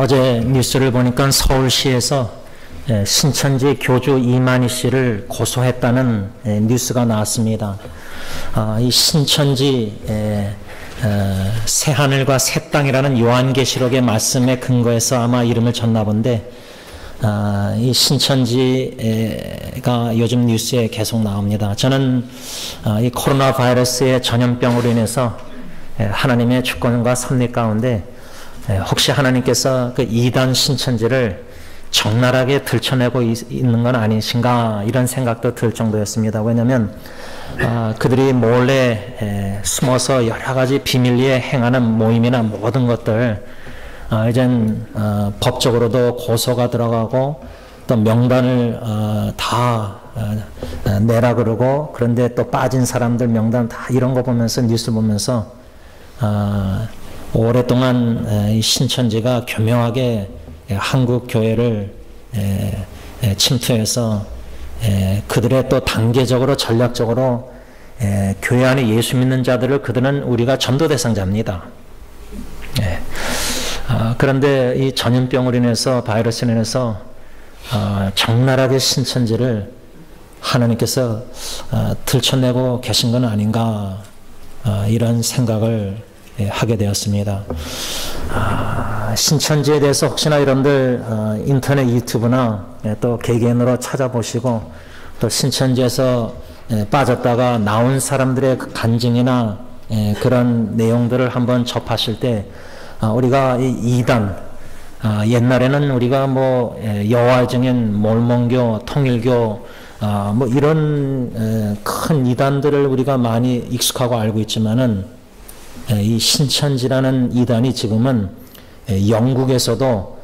어제 뉴스를 보니까 서울시에서 신천지 교주 이만희 씨를 고소했다는 뉴스가 나왔습니다. 이 신천지 새하늘과 새 땅이라는 요한계시록의 말씀에 근거해서 아마 이름을 졌나 본데, 이 신천지가 요즘 뉴스에 계속 나옵니다. 저는 이 코로나 바이러스의 전염병으로 인해서 하나님의 주권과 섭리 가운데 혹시 하나님께서 그 이단 신천지를 적나라하게 들춰내고 있는 건 아니신가, 이런 생각도 들 정도였습니다. 왜냐하면 그들이 몰래 숨어서 여러 가지 비밀리에 행하는 모임이나 모든 것들 이젠 법적으로도 고소가 들어가고 또 명단을 다 내라 그러고, 그런데 또 빠진 사람들 명단 다, 이런 거 보면서, 뉴스 보면서 오랫동안 이 신천지가 교묘하게 한국 교회를 침투해서 그들의 또 단계적으로 전략적으로 교회 안에 예수 믿는 자들을, 그들은 우리가 전도 대상자입니다. 그런데 이 전염병으로 인해서, 바이러스로 인해서 적나라하게 신천지를 하나님께서 들춰내고 계신 건 아닌가, 이런 생각을 하게 되었습니다. 신천지에 대해서 혹시나 여러분들 인터넷 유튜브나 또 개개인으로 찾아보시고, 또 신천지에서 빠졌다가 나온 사람들의 간증이나 그런 내용들을 한번 접하실 때, 우리가 이 이단, 옛날에는 우리가 뭐 여호와의 증인, 몰몬교, 통일교, 뭐 이런 큰 이단들을 우리가 많이 익숙하고 알고 있지만은, 이 신천지라는 이단이 지금은 영국에서도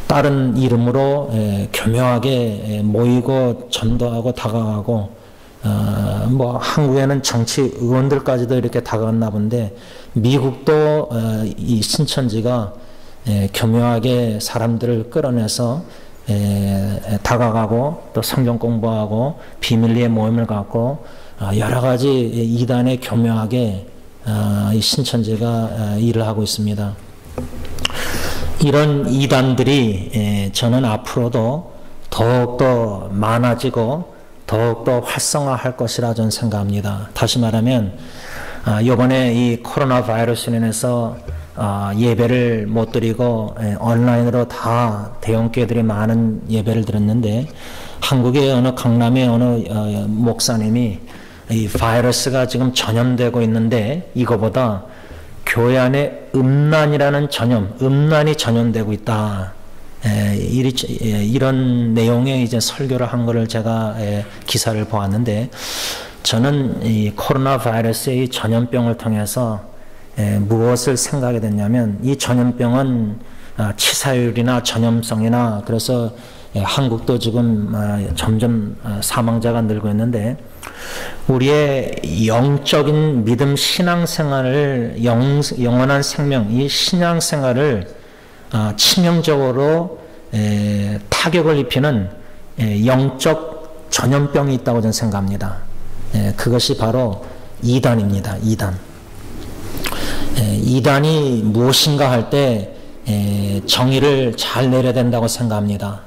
다른 이름으로 교묘하게 모이고 전도하고 다가가고, 뭐 한국에는 정치 의원들까지도 이렇게 다가갔나 본데, 미국도 이 신천지가 교묘하게 사람들을 끌어내서 다가가고, 또 성경 공부하고 비밀리에 모임을 갖고 여러 가지 이단에 교묘하게 이 신천지가 일을 하고 있습니다. 이런 이단들이 저는 앞으로도 더욱더 많아지고 더욱더 활성화할 것이라 저는 생각합니다. 다시 말하면 이번에 이 코로나 바이러스로 인해서 예배를 못 드리고 온라인으로 다 대형교회들이 많은 예배를 드렸는데, 한국의 어느 강남의 어느 목사님이 이 바이러스가 지금 전염되고 있는데 이거보다 교회 안에 음란이라는 음란이 전염되고 있다, 이런 내용의 이제 설교를 한 거를 제가 기사를 보았는데, 저는 이 코로나 바이러스의 이 전염병을 통해서 무엇을 생각하게 됐냐면, 이 전염병은 치사율이나 전염성이나, 그래서 한국도 지금 점점 사망자가 늘고 있는데, 우리의 영적인 믿음, 신앙생활을, 영원한 생명, 이 신앙생활을 치명적으로 타격을 입히는 영적 전염병이 있다고 저는 생각합니다. 그것이 바로 이단입니다. 이단이 무엇인가 할 때 정의를 잘 내려야 된다고 생각합니다.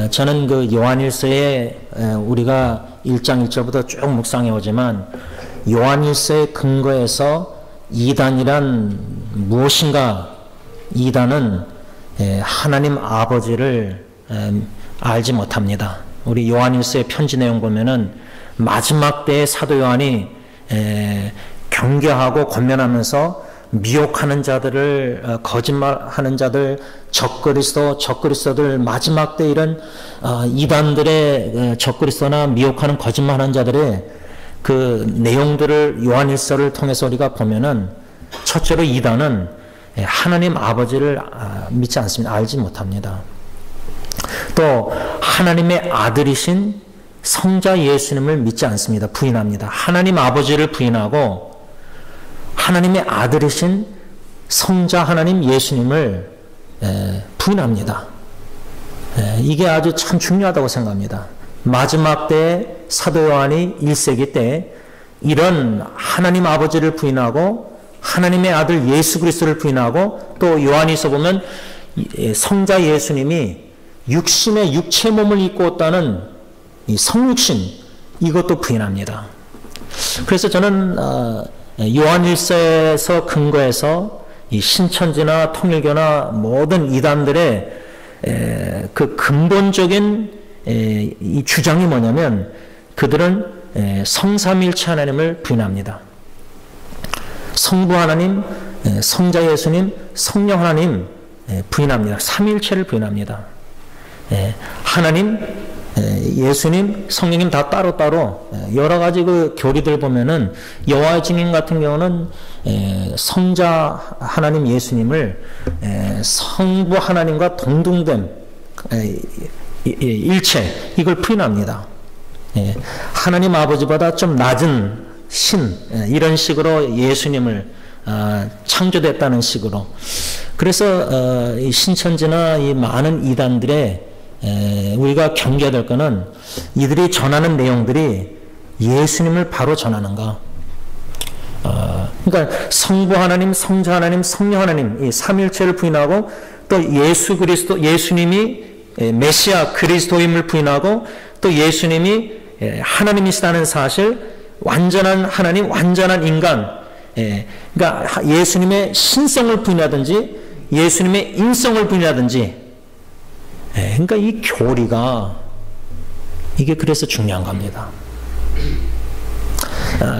저는 그 요한일서에 우리가 1장 1절부터 쭉 묵상해 오지만, 요한일서의 근거에서 이단이란 무엇인가, 이단은 하나님 아버지를 알지 못합니다. 우리 요한일서의 편지 내용 보면은 마지막 때에 사도 요한이 경계하고 권면하면서 미혹하는 자들을, 거짓말하는 자들, 적그리스도들, 마지막 때 이런 이단들의 적그리스도나 미혹하는 거짓말하는 자들의 그 내용들을 요한일서를 통해서 우리가 보면은, 첫째로 이단은 하나님 아버지를 믿지 않습니다. 알지 못합니다. 또 하나님의 아들이신 성자 예수님을 믿지 않습니다. 부인합니다. 하나님 아버지를 부인하고 하나님의 아들이신 성자 하나님 예수님을 부인합니다. 이게 아주 참 중요하다고 생각합니다. 마지막 때 사도 요한이 1세기 때 이런 하나님 아버지를 부인하고 하나님의 아들 예수 그리스도를 부인하고, 또 요한일서 보면 성자 예수님이 육신의 육체 몸을 입고 왔다는 이 성육신, 이것도 부인합니다. 그래서 저는 요한일서에서 근거해서 이 신천지나 통일교나 모든 이단들의 그 근본적인 이 주장이 뭐냐면, 그들은 성삼일체 하나님을 부인합니다. 성부 하나님, 성자 예수님, 성령 하나님 부인합니다. 삼일체를 부인합니다. 하나님, 예수님, 성령님 다 따로따로 여러 가지 그 교리들 보면은, 여호와의 증인 같은 경우는 성자 하나님 예수님을 성부 하나님과 동등됨, 일체, 이걸 부인합니다. 하나님 아버지보다 좀 낮은 신, 이런 식으로 예수님을 창조됐다는 식으로. 그래서 이 신천지나 이 많은 이단들의 우리가 경계해야 될 것은, 이들이 전하는 내용들이 예수님을 바로 전하는가. 그러니까 성부 하나님, 성자 하나님, 성령 하나님, 이 삼일체를 부인하고, 또 예수 그리스도, 예수님이 메시아 그리스도임을 부인하고, 또 예수님이 하나님이시다는 사실, 완전한 하나님, 완전한 인간, 그러니까 예수님의 신성을 부인하든지 예수님의 인성을 부인하든지, 그러니까 이 교리가, 이게 그래서 중요한 겁니다.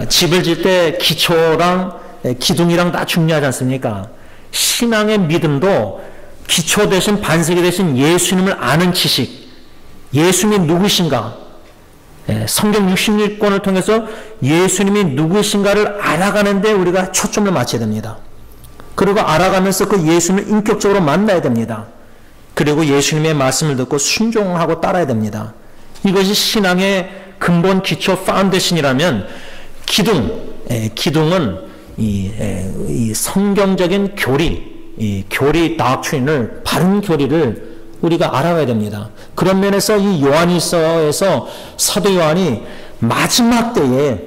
집을 질 때 기초랑 기둥이랑 다 중요하지 않습니까? 신앙의 믿음도 기초 대신 반석이 대신 예수님을 아는 지식, 예수님이 누구신가, 성경 66권을 통해서 예수님이 누구신가를 알아가는데 우리가 초점을 맞춰야 됩니다. 그리고 알아가면서 그 예수님을 인격적으로 만나야 됩니다. 그리고 예수님의 말씀을 듣고 순종하고 따라야 됩니다. 이것이 신앙의 근본 기초 파운데이션이라면, 기둥은 이 성경적인 교리, 이 교리 닥트린을, 바른 교리를 우리가 알아가야 됩니다. 그런 면에서 이 요한일서에서 사도 요한이 마지막 때에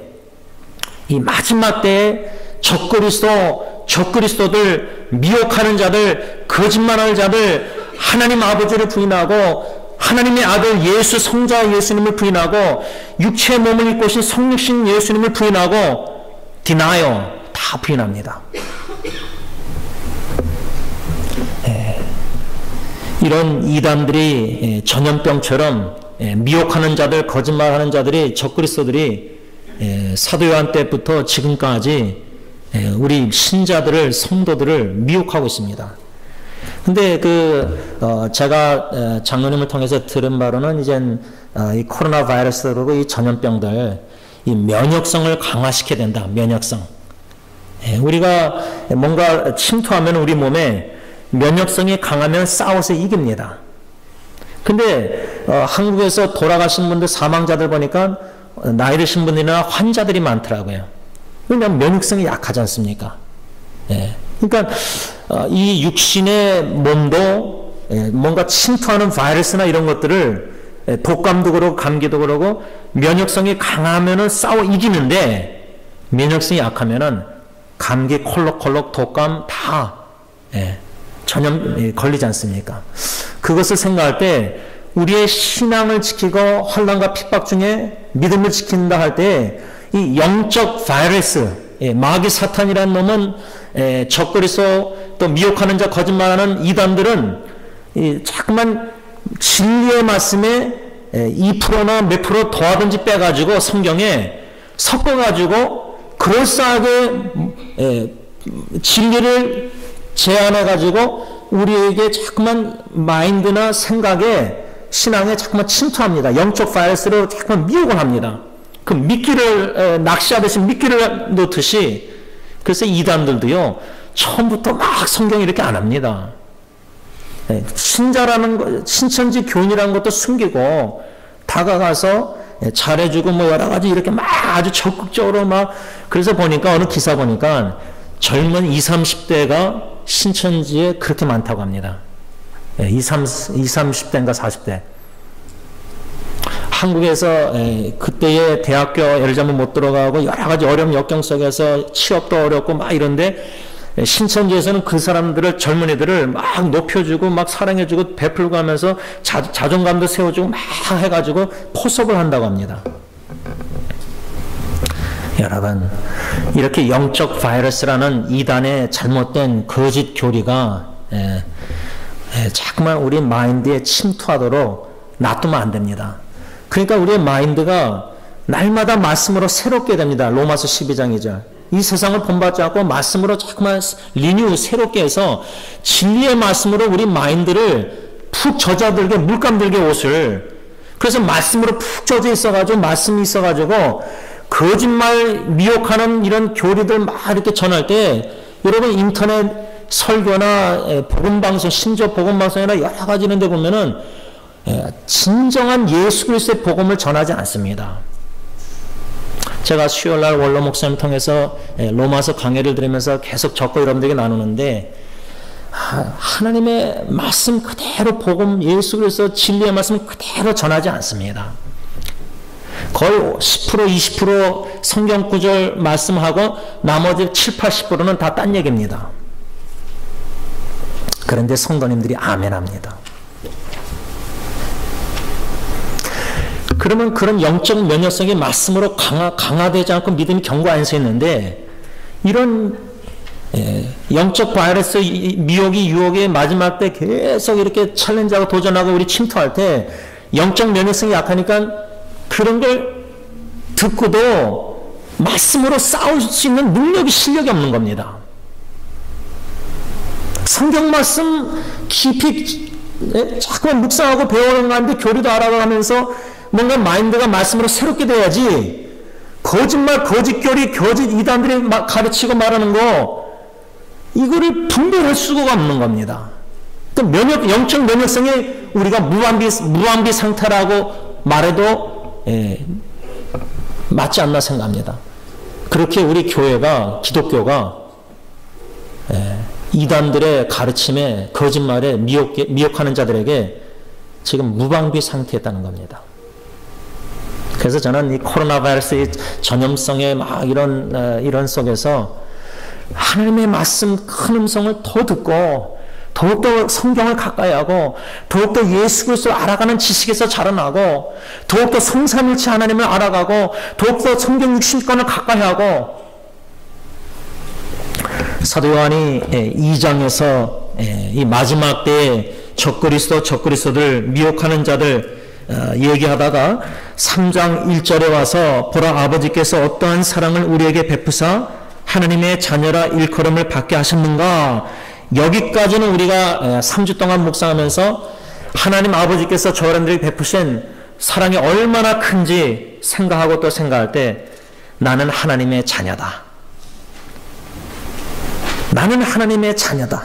적그리스도들, 미혹하는 자들, 거짓말하는 자들, 하나님 아버지를 부인하고 하나님의 아들 예수, 성자 예수님을 부인하고 육체의 몸을 입고 오신 성육신 예수님을 부인하고 denial, 다 부인합니다. 이런 이단들이 전염병처럼 미혹하는 자들, 거짓말하는 자들이, 적그리스도들이 사도 요한 때부터 지금까지 우리 신자들을, 성도들을 미혹하고 있습니다. 근데 제가 장로님을 통해서 들은 바로는, 이젠 이 코로나 바이러스로 이 전염병들, 이 면역성을 강화시켜야 된다. 면역성. 우리가 뭔가 침투하면 우리 몸에 면역성이 강하면 싸워서 이깁니다. 근데 한국에서 돌아가신 분들, 사망자들 보니까 나이 드신 분들이나 환자들이 많더라고요. 왜냐하면 면역성이 약하지 않습니까? 그러니까 이 육신의 몸도 뭔가 침투하는 바이러스나 이런 것들을, 독감도 그렇고 감기도 그렇고, 면역성이 강하면은 싸워 이기는데, 면역성이 약하면은 감기, 콜록콜록, 독감 다 전염 걸리지 않습니까? 그것을 생각할 때 우리의 신앙을 지키고 환난과 핍박 중에 믿음을 지킨다 할 때, 이 영적 바이러스, 마귀 사탄이라는 놈은, 적그리스도, 또 미혹하는 자, 거짓말하는 이단들은 자꾸만 진리의 말씀에 2%나 몇 프로 더하든지 빼가지고 성경에 섞어가지고 그럴싸하게 진리를 제안해가지고 우리에게 자꾸만 마인드나 생각에, 신앙에 자꾸만 침투합니다. 영적 바이러스로 자꾸만 미혹을 합니다. 그 미끼를 낚시하듯이 미끼를 놓듯이. 그래서 이단들도요, 처음부터 막 성경 이렇게 안 합니다. 신자라는 거, 신천지 교인이라는 것도 숨기고 다가가서 잘해주고 뭐 여러 가지 이렇게 막 아주 적극적으로 막. 그래서 보니까 어느 기사 보니까 젊은 20, 30대가 신천지에 그렇게 많다고 합니다. 20, 30대인가 40대. 한국에서 그때의 대학교 예를 들자면 못 들어가고 여러 가지 어려운 역경 속에서 취업도 어렵고 막 이런데 신천지에서는 그 사람들을 젊은이들을 막 높여주고 막 사랑해주고 베풀고 하면서 자존감도 세워주고 막 해가지고 포섭을 한다고 합니다. 여러분 이렇게 영적 바이러스라는 이단의 잘못된 거짓 교리가 자꾸만 우리 마인드에 침투하도록 놔두면 안 됩니다. 그러니까 우리의 마인드가 날마다 말씀으로 새롭게 됩니다. 로마서 12장 2절. 이 세상을 본받지 않고 말씀으로 자꾸만 리뉴 새롭게 해서 진리의 말씀으로 우리 마인드를 푹 젖어들게 물감들게 옷을 그래서 말씀으로 푹 젖어 있어가지고 말씀이 있어가지고 거짓말 미혹하는 이런 교리들 막 이렇게 전할 때 여러분 인터넷 설교나 복음방송 심지어 복음방송이나 여러 가지 이런 데 보면은 진정한 예수 그리스도의 복음을 전하지 않습니다. 제가 수요일날 원로 목사님 통해서 로마서 강해를 들으면서 계속 적고 여러분들에게 나누는데 하나님의 말씀 그대로 복음 예수 그리스도 진리의 말씀 그대로 전하지 않습니다. 거의 10% 20% 성경 구절 말씀하고 나머지 7, 80%는 다 딴 얘기입니다. 그런데 성도님들이 아멘합니다. 그러면 그런 영적 면역성이 말씀으로 강화되지 않고 믿음이 견고 안 서 있는데 이런 영적 바이러스 미혹이 유혹이 마지막 때 계속 이렇게 챌린지하고 도전하고 우리 침투할 때 영적 면역성이 약하니까 그런 걸 듣고도 말씀으로 싸울 수 있는 능력이 실력이 없는 겁니다. 성경 말씀 깊이 자꾸만 묵상하고 배워가는 건데 교리도 알아가면서 뭔가 마인드가 말씀으로 새롭게 돼야지 거짓말, 거짓교리, 거짓 이단들이 가르치고 말하는 거 이거를 분별할 수가 없는 겁니다. 그러니까 영적 면역성이 우리가 무방비 상태라고 말해도 맞지 않나 생각합니다. 그렇게 우리 교회가 기독교가 이단들의 가르침에 거짓말에 미혹하는 자들에게 지금 무방비 상태에 있다는 겁니다. 그래서 저는 이 코로나 바이러스의 전염성의 막 이런 속에서 하나님의 말씀 큰 음성을 더 듣고 더욱더 성경을 가까이 하고 더욱더 예수 그리스도를 알아가는 지식에서 자라나고 더욱더 성삼일체 하나님을 알아가고 더욱더 성경 60권을 가까이 하고 사도 요한이 2장에서 이 마지막 때에 적그리스도들 미혹하는 자들 얘기하다가 3장 1절에 와서 보라 아버지께서 어떠한 사랑을 우리에게 베푸사 하나님의 자녀라 일컬음을 받게 하셨는가. 여기까지는 우리가 3주 동안 묵상하면서 하나님 아버지께서 저 사람들에게 베푸신 사랑이 얼마나 큰지 생각하고 또 생각할 때 나는 하나님의 자녀다. 나는 하나님의 자녀다.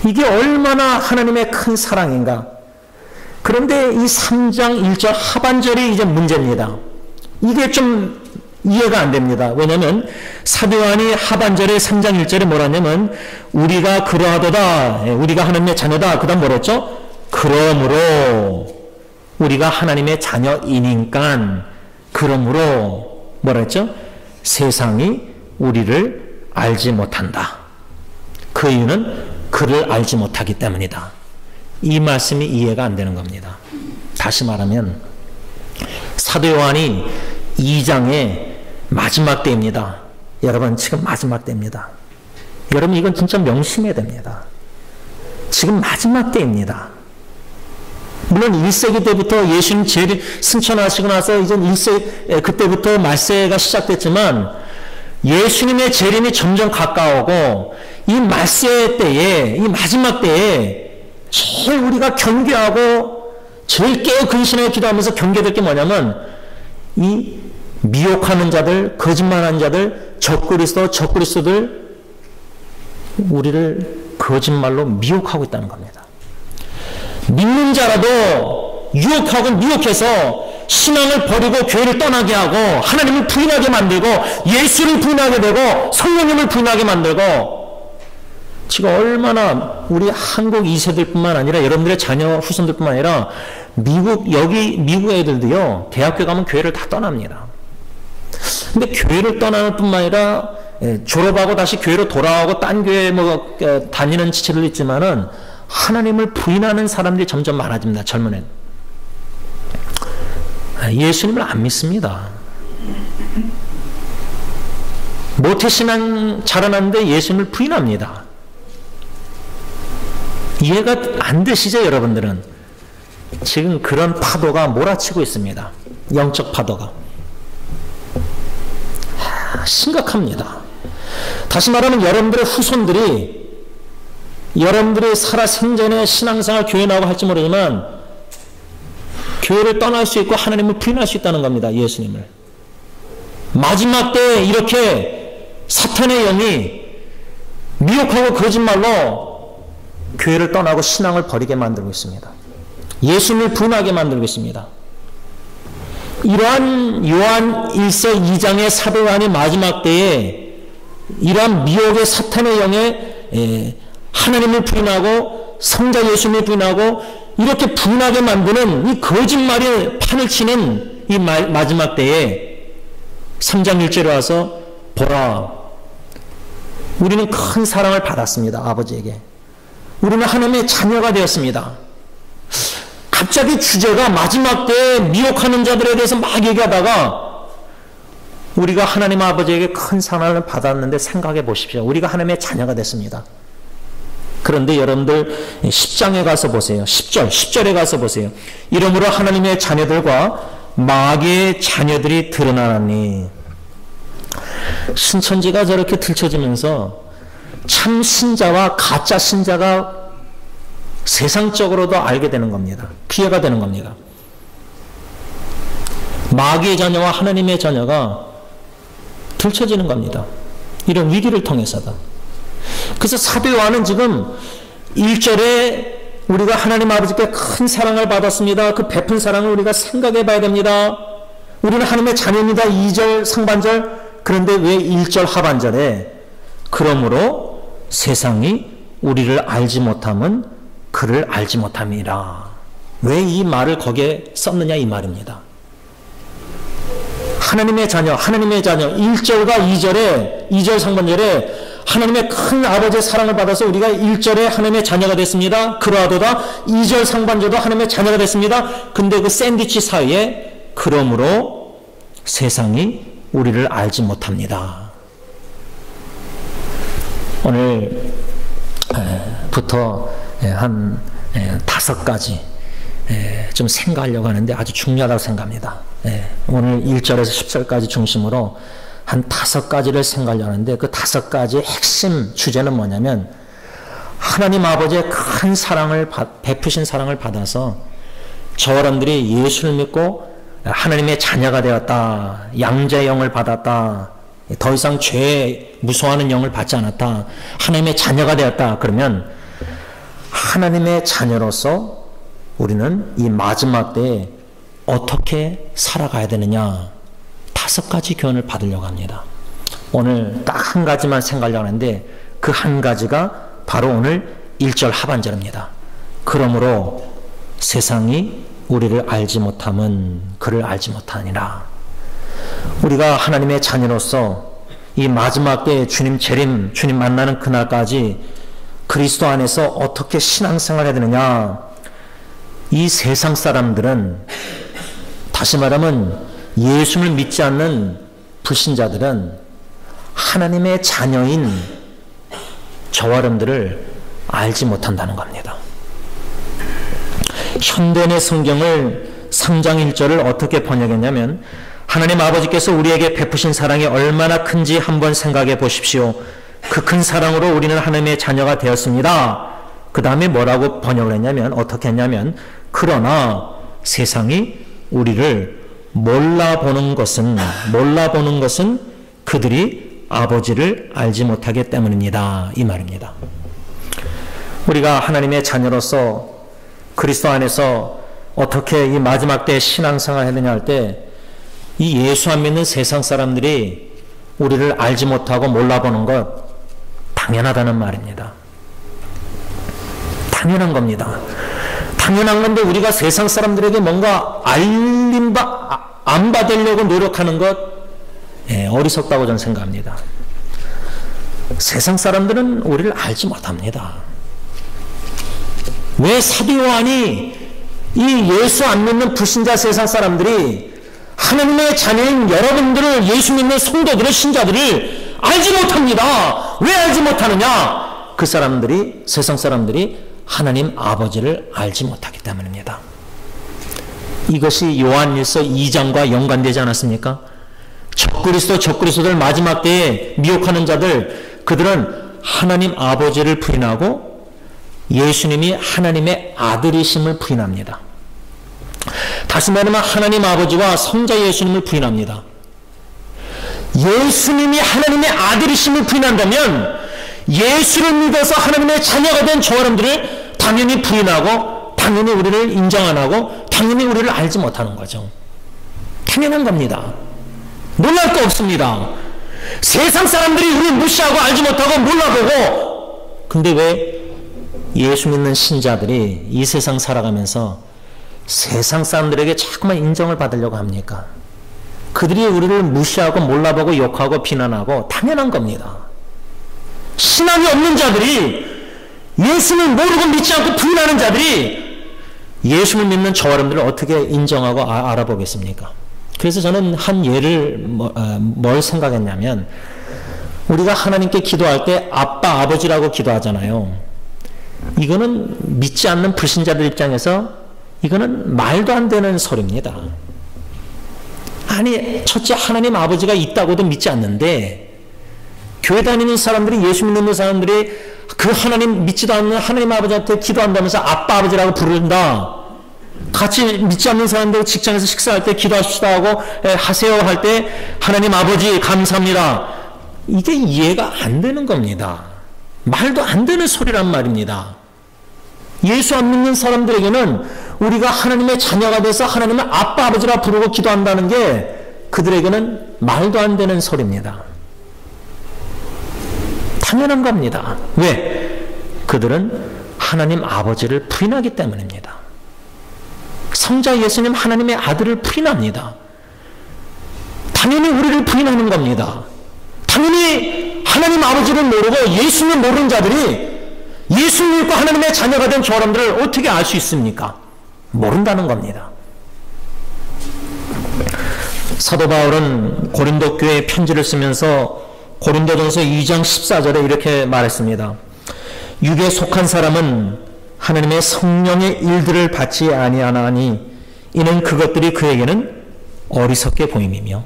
이게 얼마나 하나님의 큰 사랑인가. 그런데 이 3장 1절 하반절이 이제 문제입니다. 이게 좀 이해가 안 됩니다. 왜냐하면 사도 요한이 하반절에 3장 1절에 뭐라 하냐면 우리가 그러하도다. 우리가 하나님의 자녀다. 그 다음 뭐라 했죠? 그러므로 우리가 하나님의 자녀이니까 그러므로 뭐라 했죠? 세상이 우리를 알지 못한다. 그 이유는 그를 알지 못하기 때문이다. 이 말씀이 이해가 안 되는 겁니다. 다시 말하면 사도 요한이 2장의 마지막 때입니다. 여러분 지금 마지막 때입니다. 여러분 이건 진짜 명심해야 됩니다. 지금 마지막 때입니다. 물론 1세기 때부터 예수님 제일 승천하시고 나서 이제 1세 그때부터 말세가 시작됐지만 예수님의 재림이 점점 가까우고 이 말세 때에 이 마지막 때에 제일 우리가 경계하고 제일 깨어 근신하게 기도하면서 경계될 게 뭐냐면 이 미혹하는 자들, 거짓말하는 자들, 적그리스도들 우리를 거짓말로 미혹하고 있다는 겁니다. 믿는 자라도 유혹하고 미혹해서 신앙을 버리고 교회를 떠나게 하고 하나님을 부인하게 만들고 예수를 부인하게 되고 성령님을 부인하게 만들고 지금 얼마나 우리 한국 2세들뿐만 아니라 여러분들의 자녀 후손들뿐만 아니라 미국 애들도요, 대학교 가면 교회를 다 떠납니다. 근데 교회를 떠나는 뿐만 아니라 졸업하고 다시 교회로 돌아오고 딴 교회 다니는 지체도 있지만은 하나님을 부인하는 사람들이 점점 많아집니다. 젊은 애. 예수님을 안 믿습니다. 모태신앙 자라났는데 예수님을 부인합니다. 이해가 안 되시죠, 여러분들은? 지금 그런 파도가 몰아치고 있습니다. 영적 파도가. 심각합니다. 다시 말하면 여러분들의 후손들이 여러분들의 살아 생전에 신앙생활 교회 나오고 할지 모르지만 교회를 떠날 수 있고 하나님을 부인할 수 있다는 겁니다. 예수님을. 마지막 때에 이렇게 사탄의 영이 미혹하고 거짓말로 교회를 떠나고 신앙을 버리게 만들고 있습니다. 예수님을 부인하게 만들고 있습니다. 이러한 요한 1서 2장의 사도 요한이 마지막 때에 이러한 미혹의 사탄의 영에 하나님을 부인하고 성자 예수님을 부인하고 이렇게 부인하게 만드는 이 거짓말의 판을 치는 이 마지막 때에 3장 1절에 와서 보라, 우리는 큰 사랑을 받았습니다. 아버지에게. 우리는 하나님의 자녀가 되었습니다. 갑자기 주제가 마지막 때에 미혹하는 자들에 대해서 막 얘기하다가 우리가 하나님 아버지에게 큰 사랑을 받았는데 생각해 보십시오. 우리가 하나님의 자녀가 됐습니다. 그런데 여러분들 10장에 가서 보세요. 10절에 가서 보세요. 이러므로 하나님의 자녀들과 마귀의 자녀들이 드러나나니. 신천지가 저렇게 들춰지면서 참 신자와 가짜 신자가 세상적으로도 알게 되는 겁니다. 피해가 되는 겁니다. 마귀의 자녀와 하나님의 자녀가 들춰지는 겁니다. 이런 위기를 통해서다. 그래서 사도 요한은 지금 1절에 우리가 하나님 아버지께 큰 사랑을 받았습니다. 그 베푼 사랑을 우리가 생각해 봐야 됩니다. 우리는 하나님의 자녀입니다. 2절 상반절. 그런데 왜 1절 하반절에 그러므로 세상이 우리를 알지 못함은 그를 알지 못함이라. 왜 이 말을 거기에 썼느냐 이 말입니다. 하나님의 자녀 1절과 2절에 2절 상반절에 하나님의 큰 아버지의 사랑을 받아서 우리가 1절에 하나님의 자녀가 됐습니다. 그러하도다 2절 상반절도 하나님의 자녀가 됐습니다. 근데 그 샌드위치 사이에 그러므로 세상이 우리를 알지 못합니다. 오늘부터 한 5가지 좀 생각하려고 하는데 아주 중요하다고 생각합니다. 오늘 1절에서 10절까지 중심으로 한 5가지를 생각하려고 하는데 그 5가지의 핵심 주제는 뭐냐면 하나님 아버지의 큰 사랑을 베푸신 사랑을 받아서 저 사람들이 예수를 믿고 하나님의 자녀가 되었다. 양자의 영을 받았다. 더 이상 죄 무서워하는 영을 받지 않았다. 하나님의 자녀가 되었다. 그러면 하나님의 자녀로서 우리는 이 마지막 때에 어떻게 살아가야 되느냐 5가지 교훈을 받으려고 합니다. 오늘 딱 한 가지만 생각하려고 하는데 그 한 가지가 바로 오늘 1절 하반절입니다. 그러므로 세상이 우리를 알지 못함은 그를 알지 못하니라. 우리가 하나님의 자녀로서 이 마지막 때에 주님 재림, 주님 만나는 그날까지 그리스도 안에서 어떻게 신앙생활을 해야 되느냐. 이 세상 사람들은 다시 말하면 예수를 믿지 않는 불신자들은 하나님의 자녀인 저와 여러분들을 알지 못한다는 겁니다. 현대인의 성경을 3장 1절을 어떻게 번역했냐면 하나님 아버지께서 우리에게 베푸신 사랑이 얼마나 큰지 한번 생각해 보십시오. 그 큰 사랑으로 우리는 하나님의 자녀가 되었습니다. 그 다음에 뭐라고 번역을 했냐면 어떻게 했냐면 그러나 세상이 우리를 몰라보는 것은 그들이 아버지를 알지 못하기 때문입니다. 이 말입니다. 우리가 하나님의 자녀로서 그리스도 안에서 어떻게 이 마지막 때 신앙생활을 해야 되냐 할 때 이 예수 안 믿는 세상 사람들이 우리를 알지 못하고 몰라보는 것 당연하다는 말입니다. 당연한 겁니다. 당연한 건데 우리가 세상 사람들에게 뭔가 안 받으려고 노력하는 것 어리석다고 저는 생각합니다. 세상 사람들은 우리를 알지 못합니다. 왜 사도 요한이 이 예수 안 믿는 불신자 세상 사람들이 하나님의 자녀인 여러분들을, 예수 믿는 성도들을, 신자들을 알지 못합니다. 왜 알지 못하느냐? 그 사람들이, 세상 사람들이 하나님 아버지를 알지 못하기 때문입니다. 이것이 요한일서 2장과 연관되지 않았습니까? 적그리스도들 마지막 때에 미혹하는 자들, 그들은 하나님 아버지를 부인하고 예수님이 하나님의 아들이심을 부인합니다. 다시 말하면 하나님 아버지와 성자 예수님을 부인합니다. 예수님이 하나님의 아들이심을 부인한다면 예수를 믿어서 하나님의 자녀가 된 저 사람들을 당연히 부인하고 당연히 우리를 인정 안 하고 당연히 우리를 알지 못하는 거죠. 당연한 겁니다. 놀랄 거 없습니다. 세상 사람들이 우리를 무시하고 알지 못하고 몰라보고, 근데 왜 예수 믿는 신자들이 이 세상 살아가면서 세상 사람들에게 자꾸만 인정을 받으려고 합니까? 그들이 우리를 무시하고 몰라보고 욕하고 비난하고 당연한 겁니다. 신앙이 없는 자들이, 예수를 모르고 믿지 않고 부인하는 자들이 예수를 믿는 저 사람들을 어떻게 인정하고 알아보겠습니까? 그래서 저는 한 예를 뭘 생각했냐면, 우리가 하나님께 기도할 때 아빠, 아버지라고 기도하잖아요. 이거는 믿지 않는 불신자들 입장에서 이거는 말도 안 되는 소리입니다. 아니, 첫째 하나님 아버지가 있다고도 믿지 않는데 교회 다니는 사람들이, 예수 믿는 사람들이 그 하나님 믿지도 않는 하나님 아버지한테 기도한다면서 아빠, 아버지라고 부른다. 같이 믿지 않는 사람들 직장에서 식사할 때 기도하십시다 하고 하세요 할 때 하나님 아버지 감사합니다. 이게 이해가 안 되는 겁니다. 말도 안 되는 소리란 말입니다. 예수 안 믿는 사람들에게는 우리가 하나님의 자녀가 돼서 하나님을 아빠, 아버지라 부르고 기도한다는 게 그들에게는 말도 안 되는 소리입니다. 당연한 겁니다. 왜? 그들은 하나님 아버지를 부인하기 때문입니다. 성자 예수님 하나님의 아들을 부인합니다. 당연히 우리를 부인하는 겁니다. 당연히 하나님 아버지를 모르고 예수를 모르는 자들이 예수를 믿고 하나님의 자녀가 된 저 사람들을 어떻게 알 수 있습니까? 모른다는 겁니다. 사도 바울은 고린도 교회에 편지를 쓰면서 고린도전서 2장 14절에 이렇게 말했습니다. 육에 속한 사람은 하나님의 성령의 일들을 받지 아니하나니 이는 그것들이 그에게는 어리석게 보임이며.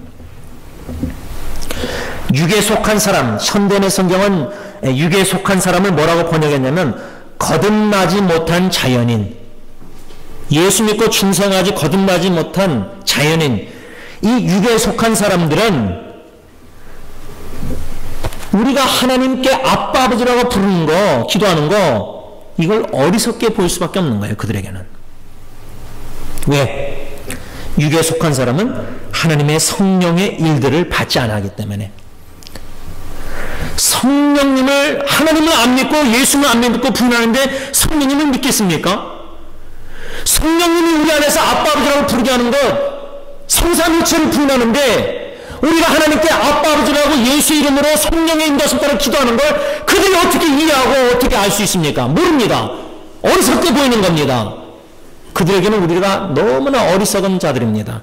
육에 속한 사람, 현대의 성경은 육에 속한 사람을 뭐라고 번역했냐면 거듭나지 못한 자연인, 예수 믿고 중생하지 거듭나지 못한 자연인, 이 육에 속한 사람들은 우리가 하나님께 아빠 아버지라고 부르는 거, 기도하는 거, 이걸 어리석게 볼 수밖에 없는 거예요. 그들에게는. 왜? 육에 속한 사람은 하나님의 성령의 일들을 받지 않기 때문에. 성령님을, 하나님을 안 믿고 예수를 안 믿고 부인하는데 성령님을 믿겠습니까? 성령님이 우리 안에서 아빠 아버지라고 부르게 하는 것, 성삼일체를 부인하는데 우리가 하나님께 아빠 아버지라고 예수 이름으로 성령의 인도하심 따라 기도하는 걸 그들이 어떻게 이해하고 어떻게 알 수 있습니까? 모릅니다. 어리석게 보이는 겁니다. 그들에게는 우리가 너무나 어리석은 자들입니다.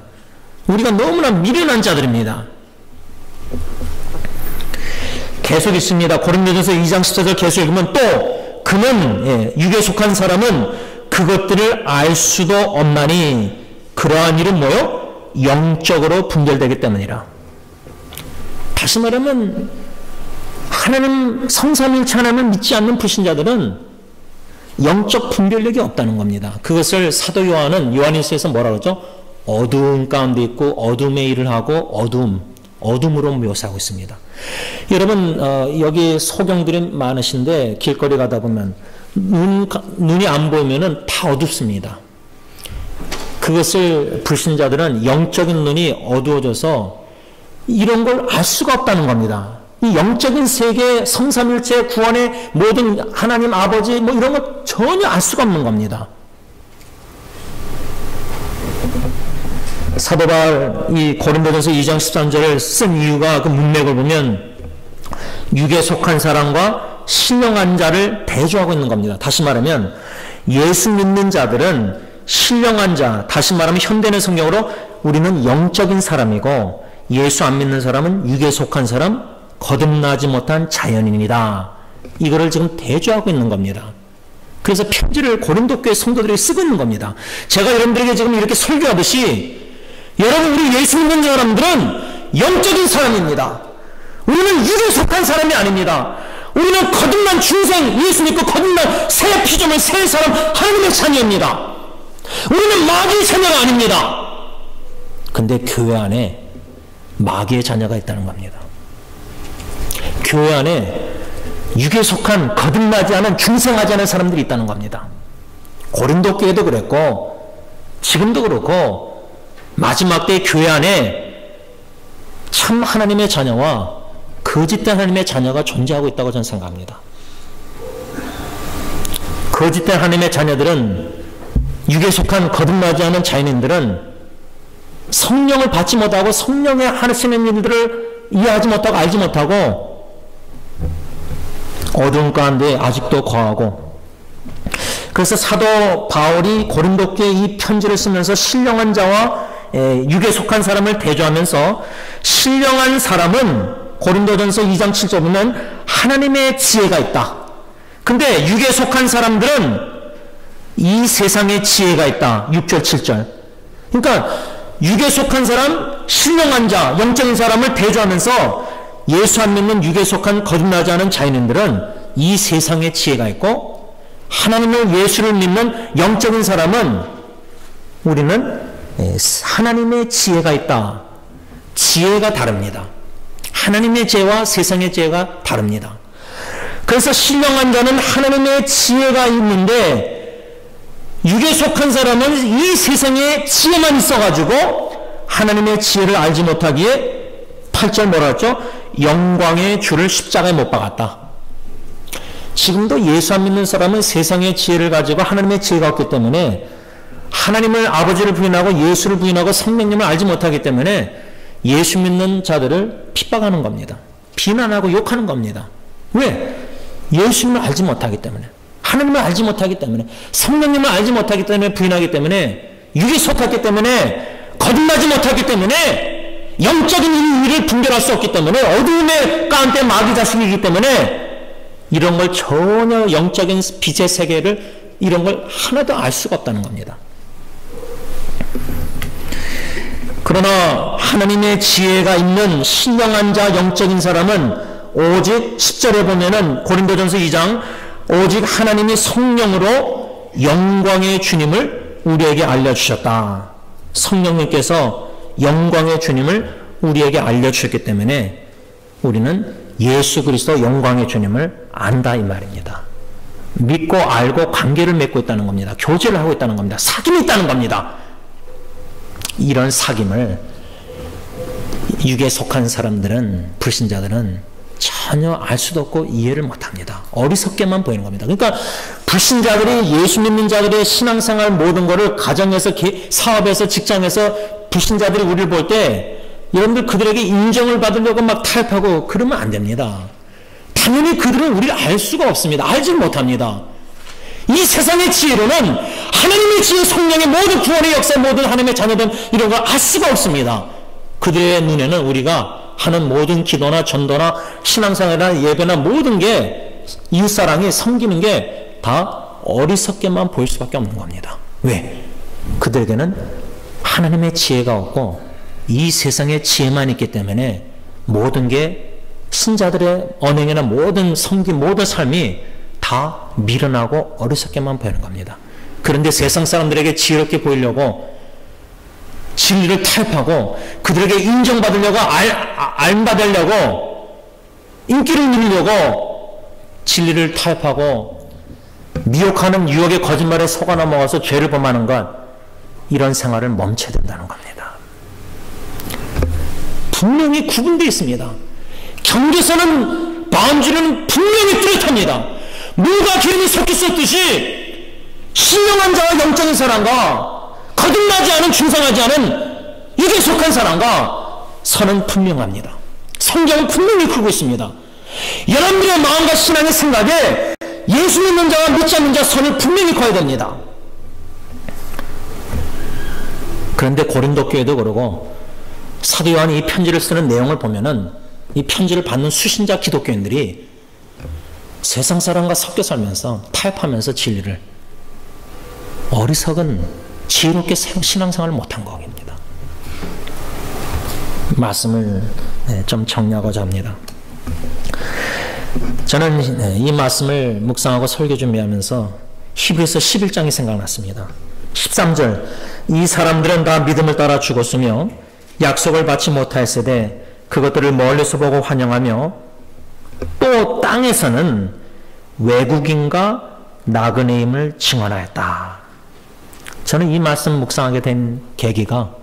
우리가 너무나 미련한 자들입니다. 계속 있습니다. 고린도전서 2장 14절 계속 읽으면 또 그는, 육에 속한 사람은 그것들을 알 수도 없나니 그러한 일은 뭐요? 영적으로 분별되기 때문이라. 다시 말하면 하나님 성삼일체 하나님을 믿지 않는 불신자들은 영적 분별력이 없다는 겁니다. 그것을 사도 요한은 요한일서에서 뭐라 그러죠? 어두움 가운데 있고 어둠의 일을 하고 어둠으로 묘사하고 있습니다. 여러분, 여기 소경들이 많으신데 길거리 가다 보면 눈이 안 보이면은 다 어둡습니다. 그것을 불신자들은 영적인 눈이 어두워져서 이런 걸 알 수가 없다는 겁니다. 이 영적인 세계, 성삼일체 구원의 모든 하나님 아버지 뭐 이런 거 전혀 알 수가 없는 겁니다. 사도 바울 이 고린도전서 2장 13절을 쓴 이유가 그 문맥을 보면 육에 속한 사람과 신령한 자를 대조하고 있는 겁니다. 다시 말하면 예수 믿는 자들은 신령한 자, 다시 말하면 현대의 성경으로 우리는 영적인 사람이고 예수 안 믿는 사람은 육에 속한 사람, 거듭나지 못한 자연인이다. 이거를 지금 대조하고 있는 겁니다. 그래서 편지를 고린도 교회 성도들이 쓰고 있는 겁니다. 제가 여러분들에게 지금 이렇게 설교하듯이 여러분 우리 예수 믿는 사람들은 영적인 사람입니다. 우리는 육에 속한 사람이 아닙니다. 우리는 거듭난 중생 예수 믿고 거듭난 새 피조물 새 사람 하나님의 자녀입니다. 우리는 마귀의 자녀가 아닙니다. 근데 교회 안에 마귀의 자녀가 있다는 겁니다. 교회 안에 육에 속한 거듭나지 않은 중생하지 않은 사람들이 있다는 겁니다. 고린도 교회도 그랬고 지금도 그렇고 마지막 때 교회 안에 참 하나님의 자녀와 거짓된 하나님의 자녀가 존재하고 있다고 저는 생각합니다. 거짓된 하나님의 자녀들은 육에 속한 거듭나지 않은 자연인들은 성령을 받지 못하고 성령의 하시는 일들을 이해하지 못하고 알지 못하고 어두운 가운데 아직도 거하고, 그래서 사도 바울이 고린도 교회에 이 편지를 쓰면서 신령한 자와 육에 속한 사람을 대조하면서 신령한 사람은 고린도전서 2장 7절 보면 하나님의 지혜가 있다. 근데 육에 속한 사람들은 이 세상의 지혜가 있다. 6절 7절. 그러니까 육에 속한 사람, 신령한 자, 영적인 사람을 대조하면서 예수 안 믿는 육에 속한 거듭나지 않은 자연인들은 이 세상의 지혜가 있고, 하나님을 예수를 믿는 영적인 사람은 우리는 하나님의 지혜가 있다. 지혜가 다릅니다. 하나님의 지혜와 세상의 지혜가 다릅니다. 그래서 신령한 자는 하나님의 지혜가 있는데 육에 속한 사람은 이 세상의 지혜만 있어가지고 하나님의 지혜를 알지 못하기에 8절 뭐라 했죠? 영광의 주를 십자가에 못 박았다. 지금도 예수 안 믿는 사람은 세상의 지혜를 가지고 하나님의 지혜가 없기 때문에 하나님을 아버지를 부인하고 예수를 부인하고 성령님을 알지 못하기 때문에 예수 믿는 자들을 핍박하는 겁니다. 비난하고 욕하는 겁니다. 왜? 예수님을 알지 못하기 때문에, 하나님을 알지 못하기 때문에, 성령님을 알지 못하기 때문에, 부인하기 때문에, 육이 속하기 때문에, 거듭나지 못하기 때문에, 영적인 일을 분별할 수 없기 때문에, 어두움의 가운데 마귀 자식이기 때문에 이런 걸 전혀 영적인 빛의 세계를 이런 걸 하나도 알 수가 없다는 겁니다. 그러나 하나님의 지혜가 있는 신령한 자, 영적인 사람은 오직 10절에 보면은 고린도전서 2장 오직 하나님이 성령으로 영광의 주님을 우리에게 알려주셨다. 성령님께서 영광의 주님을 우리에게 알려주셨기 때문에 우리는 예수 그리스도 영광의 주님을 안다 이 말입니다. 믿고 알고 관계를 맺고 있다는 겁니다. 교제를 하고 있다는 겁니다. 사귐이 있다는 겁니다. 이런 사귐을 육에 속한 사람들은, 불신자들은 전혀 알 수도 없고 이해를 못합니다. 어리석게만 보이는 겁니다. 그러니까 불신자들이 예수 믿는 자들의 신앙생활 모든 것을 가정에서, 사업에서, 직장에서 불신자들이 우리를 볼 때 여러분들 그들에게 인정을 받으려고 막 타협하고 그러면 안 됩니다. 당연히 그들은 우리를 알 수가 없습니다. 알지 못합니다. 이 세상의 지혜로는 하나님의 지혜, 성령의 모든 구원의 역사, 모든 하나님의 자녀들 이런 걸 알 수가 없습니다. 그들의 눈에는 우리가 하는 모든 기도나 전도나 신앙생활이나 예배나 모든 게 이웃사랑이 섬기는 게 다 어리석게만 보일 수밖에 없는 겁니다. 왜? 그들에게는 하나님의 지혜가 없고 이 세상의 지혜만 있기 때문에 모든 게 신자들의 언행이나 모든 섬김, 모든 삶이 다 미련하고 어리석게만 보이는 겁니다. 그런데 세상 사람들에게 지혜롭게 보이려고 진리를 타협하고 그들에게 인정받으려고 알받으려고 인기를 누리려고 진리를 타협하고 미혹하는 유혹의 거짓말에 속아 넘어가서 죄를 범하는 것, 이런 생활을 멈춰야 된다는 겁니다. 분명히 구분되어 있습니다. 경계선은 바운드리는 분명히 뚜렷합니다. 물과 기름이 섞여 있듯이 신령한 자와 영적인 사람과 거듭나지 않은 중상하지 않은 이게 속한 사람과 선은 분명합니다. 성경은 분명히 그러고 있습니다. 여러분들의 마음과 신앙의 생각에 예수 믿는 자와 믿지 않는 자 선을 분명히 커야 됩니다. 그런데 고린도 교회도 그러고 사도 요한이 이 편지를 쓰는 내용을 보면은 이 편지를 받는 수신자 기독교인들이 세상 사람과 섞여 살면서 타협하면서 진리를 어리석은 지혜롭게 신앙생활을 못한 것입니다. 말씀을 좀 정리하고자 합니다. 저는 이 말씀을 묵상하고 설교 준비하면서 히브리서 11장이 생각났습니다. 13절 이 사람들은 다 믿음을 따라 죽었으며 약속을 받지 못하였으되 그것들을 멀리서 보고 환영하며 또 땅에서는 외국인과 나그네임을 증언하였다. 저는 이 말씀 묵상하게 된 계기가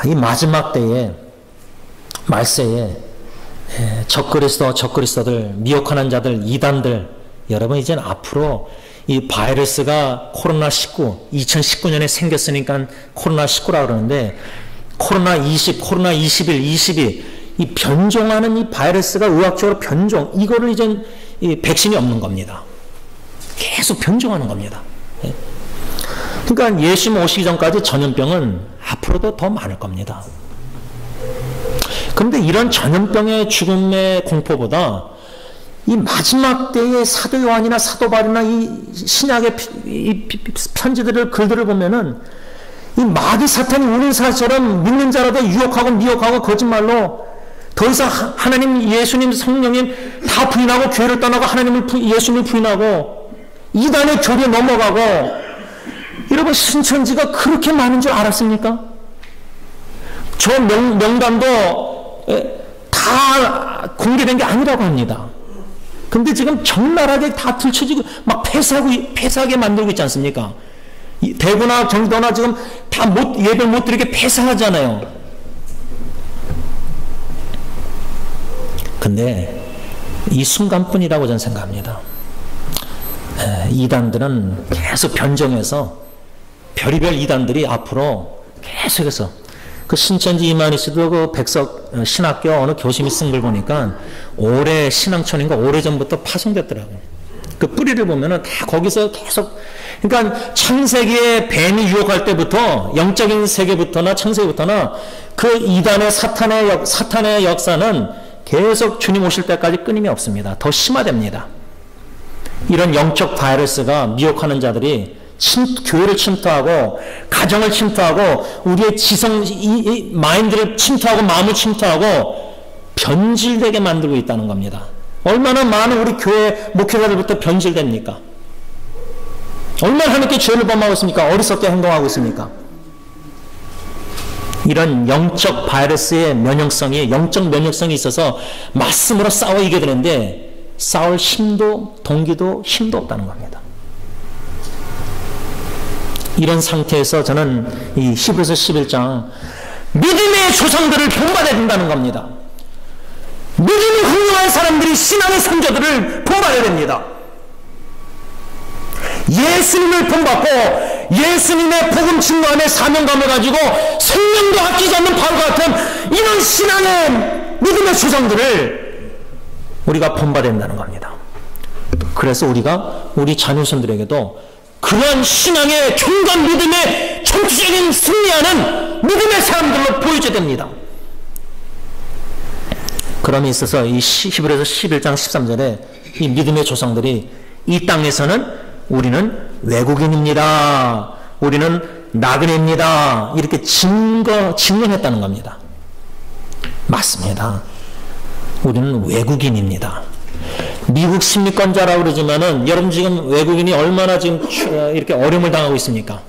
이 마지막 때에 말세에 적그리스도들, 미혹하는 자들, 이단들, 여러분 이제는 앞으로 이 바이러스가 코로나19, 2019년에 생겼으니까 코로나19라고 그러는데 코로나 20, 코로나 21, 22, 이 변종하는 이 바이러스가 의학적으로 변종, 이거를 이제 이 백신이 없는 겁니다. 계속 변종하는 겁니다. 그러니까 예수님 오시기 전까지 전염병은 앞으로도 더 많을 겁니다. 그런데 이런 전염병의 죽음의 공포보다 이 마지막 때의 사도 요한이나 사도 바울이나 이 신약의 이 편지들을 글들을 보면은 이 마귀 사탄이 우는 사처럼 믿는 자라도 유혹하고 미혹하고 거짓말로 더 이상 하나님, 예수님, 성령님 다 부인하고 교회를 떠나고 예수님을 부인하고 이단의 교리에 넘어가고 여러분 신천지가 그렇게 많은 줄 알았습니까? 저 명단도 다 공개된 게 아니라고 합니다. 근데 지금 적나라하게 다 들춰지고 막 폐사하게 만들고 있지 않습니까? 대구나 경기도나 지금 다 예배를 못 드리게 폐사하잖아요. 근데 이 순간뿐이라고 저는 생각합니다. 이단들은 계속 변정해서 별의별 이단들이 앞으로 계속해서 그 신천지 이만희씨도 그 백석 신학교 어느 교심이 쓴 걸 보니까 올해 신앙촌인가 오래전부터 파송됐더라고요. 그 뿌리를 보면은 다 거기서 계속, 그러니까 창세기에 뱀이 유혹할 때부터 영적인 세계부터나 창세기부터나 그 이단의 사탄의 역사는 계속 주님 오실 때까지 끊임이 없습니다. 더 심화됩니다. 이런 영적 바이러스가 미혹하는 자들이 교회를 침투하고 가정을 침투하고 우리의 지성, 이 마인드를 침투하고 마음을 침투하고 변질되게 만들고 있다는 겁니다. 얼마나 많은 우리 교회 목회자들부터 변질됩니까? 얼마나 하나님께 죄를 범하고 있습니까? 어리석게 행동하고 있습니까? 이런 영적 바이러스의 면역성이, 영적 면역성이 있어서 말씀으로 싸워 이겨야 되는데 싸울 힘도, 동기도, 힘도 없다는 겁니다. 이런 상태에서 저는 이 히브리서 11장 믿음의 조상들을 본받아야 된다는 겁니다. 믿음이 훌륭한 사람들이 신앙의 선조들을 본받아야 됩니다. 예수님을 본받고 예수님의 복음 증거함의 사명감을 가지고 생명도 아끼지 않는 바울과 같은 이런 신앙의 믿음의 조상들을 우리가 본받아야 된다는 겁니다. 그래서 우리가 우리 자녀손들에게도 그러한 신앙의 경건 믿음의 전투적인 승리하는 믿음의 사람들로 보여줘야 됩니다. 그럼에 있어서 이 히브리서 11장 13절에 이 믿음의 조상들이 이 땅에서는 우리는 외국인입니다. 우리는 나그네입니다. 이렇게 증명했다는 겁니다. 맞습니다. 우리는 외국인입니다. 미국 시민권자라고 그러지만은 여러분 지금 외국인이 얼마나 지금 이렇게 어려움을 당하고 있습니까?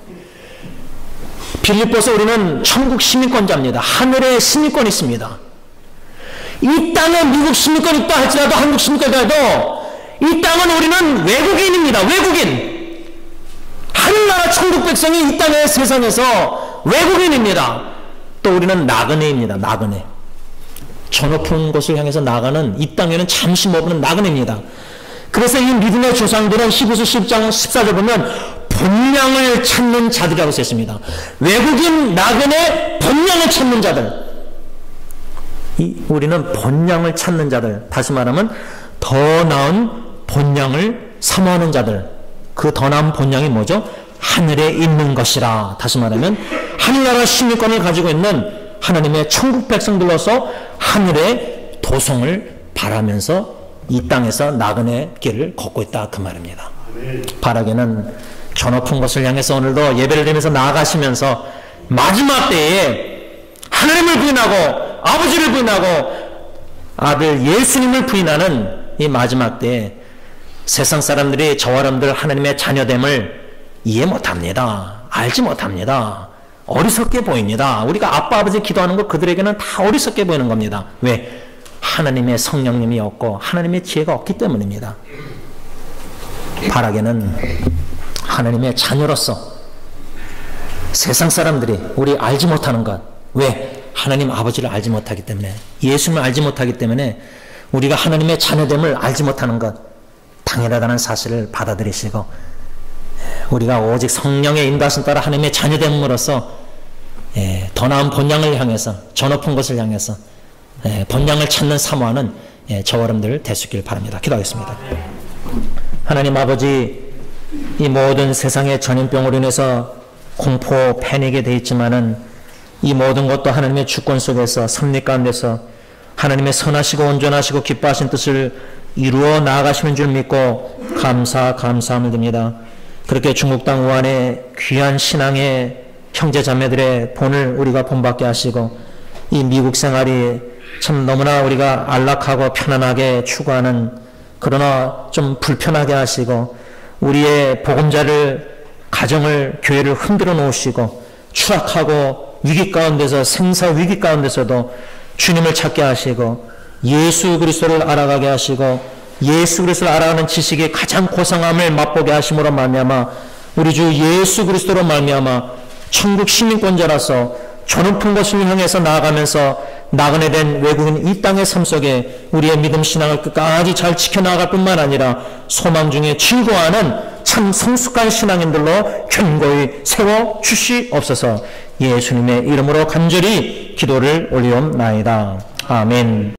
빌립보서 우리는 천국 시민권자입니다. 하늘의 시민권이 있습니다. 이 땅에 미국 시민권이 있다 할지라도 한국 시민권이 있다도 이 땅은 우리는 외국인입니다. 외국인. 하늘나라 천국 백성이 이 땅의 세상에서 외국인입니다. 또 우리는 나그네입니다. 나그네. 저 높은 곳을 향해서 나가는 이 땅에는 잠시 머무는 나그네입니다. 그래서 이 믿음의 조상들은 히브리서 10장 14절 보면 본향을 찾는 자들이라고 쓰였습니다. 외국인 나그네 본향을 찾는 자들. 우리는 본향을 찾는 자들, 다시 말하면 더 나은 본향을 사모하는 자들. 그 더 나은 본향이 뭐죠? 하늘에 있는 것이라. 다시 말하면 하늘나라 시민권을 가지고 있는 하나님의 천국 백성들로서 하늘의 도성을 바라면서 이 땅에서 나그네 길을 걷고 있다, 그 말입니다. 바라기는 저 높은 것을 향해서 오늘도 예배를 드리면서 나아가시면서 마지막 때에 하나님을 부인하고 아버지를 부인하고 아들 예수님을 부인하는 이 마지막 때에 세상 사람들이 저와 여러분들 하나님의 자녀됨을 이해 못합니다. 알지 못합니다. 어리석게 보입니다. 우리가 아빠 아버지 기도하는 거 그들에게는 다 어리석게 보이는 겁니다. 왜? 하나님의 성령님이 없고 하나님의 지혜가 없기 때문입니다. 바라게는 하나님의 자녀로서 세상 사람들이 우리 알지 못하는 것. 왜? 하나님 아버지를 알지 못하기 때문에, 예수님을 알지 못하기 때문에 우리가 하나님의 자녀됨을 알지 못하는 것, 당연하다는 사실을 받아들이시고 우리가 오직 성령의 인도하심 따라 하나님의 자녀됨으로써 더 나은 본향을 향해서, 저 높은 것을 향해서 본향을 찾는 사모하는 저와 여러분들 될 수 있기를 바랍니다. 기도하겠습니다. 하나님 아버지, 이 모든 세상의 전염병으로 인해서 공포, 패닉에 되어 있지만은 이 모든 것도 하나님의 주권 속에서, 섭리 가운데서 하나님의 선하시고 온전하시고 기뻐하신 뜻을 이루어 나아가시는 줄 믿고 감사함을 드립니다. 그렇게 중국 땅 우한의 귀한 신앙의 형제 자매들의 본을 우리가 본받게 하시고 이 미국 생활이 참 너무나 우리가 안락하고 편안하게 추구하는, 그러나 좀 불편하게 하시고 우리의 보금자를, 가정을, 교회를 흔들어 놓으시고 추락하고 위기 가운데서, 생사 위기 가운데서도 주님을 찾게 하시고 예수 그리스도를 알아가게 하시고 예수 그리스도를 알아가는 지식이 가장 고상함을 맛보게 하심으로 말미암아 우리 주 예수 그리스도로 말미암아 천국 시민권자라서 저 높은 것을 향해서 나아가면서 나그네 된 외국인 이 땅의 삶 속에 우리의 믿음 신앙을 끝까지 잘 지켜나갈 뿐만 아니라 소망 중에 즐거워하는 참 성숙한 신앙인들로 견고히 세워 주시옵소서. 예수님의 이름으로 간절히 기도를 올리옵나이다. 아멘.